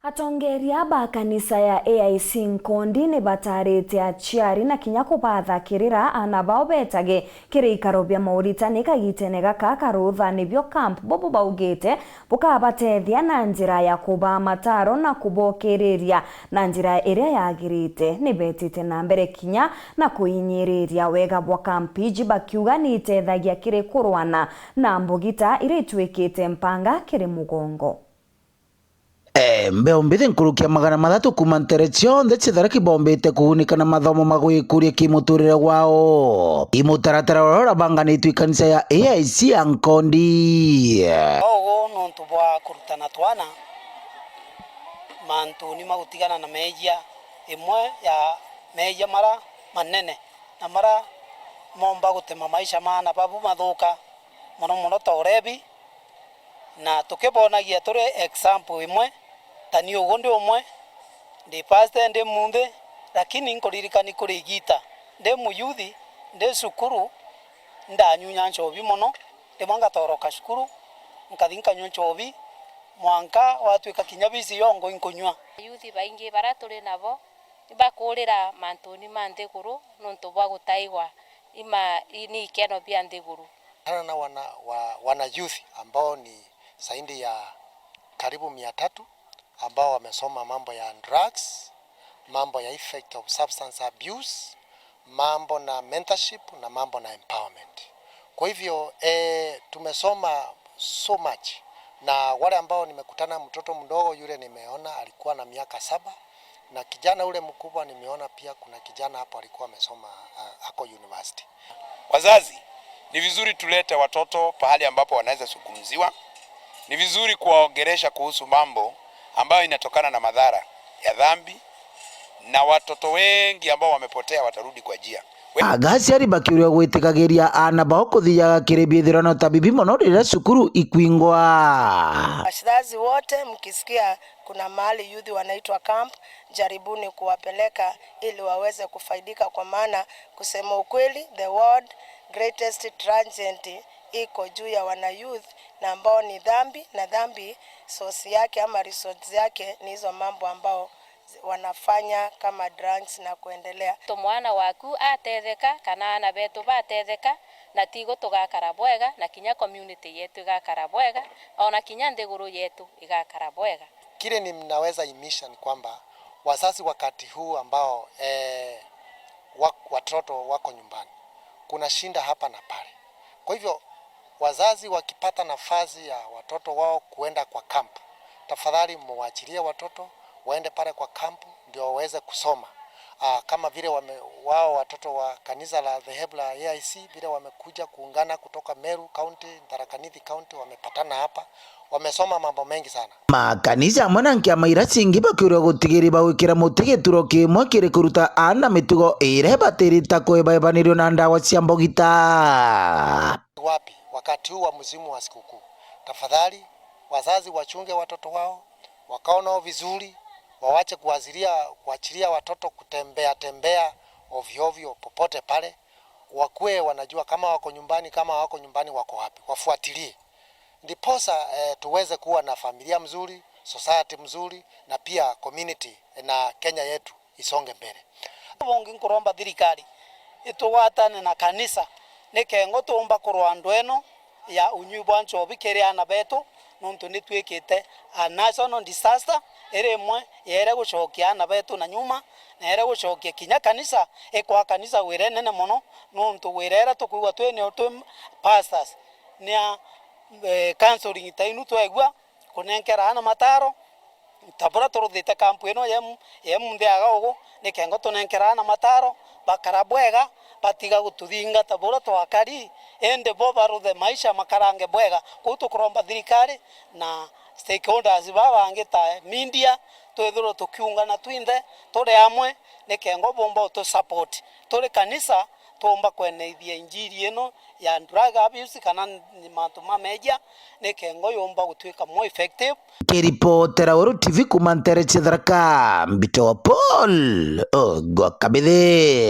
Atongeria ba kanisa ya AIC Nkondi ni batarite aciari na kinya kubathakirira ana bao betage kirikaro bia mauritani kagitene gaka karutha nibyo camp bobo baugite bukabatethia na njira ya kuba mataro na kubokeriria na njira iria yagirite ni betite na mbere kinya na kuinyiriria wega bwa kampiji bakiuga ni itethagia kiri kurwana na mbugita iri itwikite mpanga kiri mugongo. Mbeombithe nkurukia 300 kuma nterecio ndetse thara kibombite kuhunika na mathomo magwikuria kimuturire wao imutaratara rora banganitwe ikanisa ya AIC ya Nkondi ogo nontu bwa kurutana twana mantu ni magutigana na meja imwe ya meja mara manene na mara momba gutema maisha mana babu mathuka muno torebi na tukebonagia turi example imwe tani ugondi umwe ndi pastor ndi munde lakini nkoririkani kuri gita ndi muyuthi ndi sukuru ndanyunya nchobi muno ndimanga toroka sukuru nkathinka nchobi mwanka watwika kinyabisi yongo inkunywa yuthi baingi bara turi nabo bakurira mantuni mandeguru nonto bwa gutaigwa ima ni keno bia ndeguru na wana youth ambao ni zaidi ya karibu 300 ambao wamesoma mambo ya drugs, mambo ya effect of substance abuse, mambo na mentorship na mambo na empowerment. Kwa hivyo tumesoma so much, na wale ambao nimekutana, mtoto mdogo yule nimeona alikuwa na miaka 7 na kijana ule mkubwa nimeona pia kuna kijana hapo alikuwa amesoma ako university. Wazazi, ni vizuri tulete watoto pahali ambapo wanaweza zungumziwa. Ni vizuri kuwaongelesha kuhusu mambo ambayo inatokana na madhara ya dhambi, na watoto wengi ambao wamepotea watarudi kwa njia. Agasi ari bakiuria gwitikagiria ana bao kuthiaga kiribithirano ta bibi mono rira cukuru ikwingwa. Wazazi wote mkisikia kuna mahali youth wanaitwa camp, jaribuni kuwapeleka ili waweze kufaidika, kwa maana kusema ukweli the world greatest tragedy iko juu ya wana youth na ambao ni dhambi, na dhambi source yake ama resource yake ni hizo mambo ambao wanafanya kama drugs na kuendelea. Mwana waku atetheka kana ana betu batetheka na tigo tugakara bwega na kinya community yetu igakara bwega ona kinya ndeguru yetu igakara bwega. Kile ni mnaweza imisha ni kwamba wazazi wakati huu ambao watoto wako nyumbani kuna shinda hapa na pale. Kwa hivyo wazazi wakipata nafasi ya watoto wao kuenda kwa kampu, tafadhali muachilie watoto waende pale kwa kampu ndio waweze kusoma. Kama vile wao watoto wa kanisa la dhehebu la AIC vile wamekuja kuungana kutoka Meru County, Tharaka Nithi County, wamepatana hapa, wamesoma mambo mengi sana. Makanisa amwe nkia maira cingi bakiuria gutigiri bawikira mutigituro kimwe kiri kuruta ana mitugo ire batirita kwebanirio na ndawa cia mbogita. Wapi wakati huu wa mzimu wa sikukuu, tafadhali wazazi wachunge watoto wao, wakao nao vizuri, wawache kuachilia watoto kutembea ovyo popote pale, wakue wanajua kama wako nyumbani, kama wako nyumbani wako wapi, wafuatilie. Ndiposa tuweze kuwa na familia mzuri, society mzuri, na pia community na Kenya yetu isonge mbele. Bongi nkuromba thirikari itugwatane na kanisa nikengo tumba kurwandu eno ya unyubwa nchobi kiri ana betu nontu nitwikite a national disaster eremwe yere gucokia ana betu na nyuma na yere gucokia kinya kanisa ekwa kanisa wire nene muno nontu wirera tukuigwa twene otum pastors nia counseling itainu twegwa kunenkera ana mataro tabura turuthite kampu eno yemu ndiaga ugo nikengo tunenkera ana mataro bakara bwega batiga gututhinga tabura twakari ende bo baruthe maisha makarange bwega kutukuromba thirikari na stakeholders babange ta media twethuro tukiungana twinde turi amwe nikengo bomba to support turi kanisa tomba kweneithia injiri eno ya drug abuse kana mantu mameja nikengo yomba gutwika more effective. Kiripotera Uru TV kuma Nterechi Tharaka Mbito Paul Gwakabithe.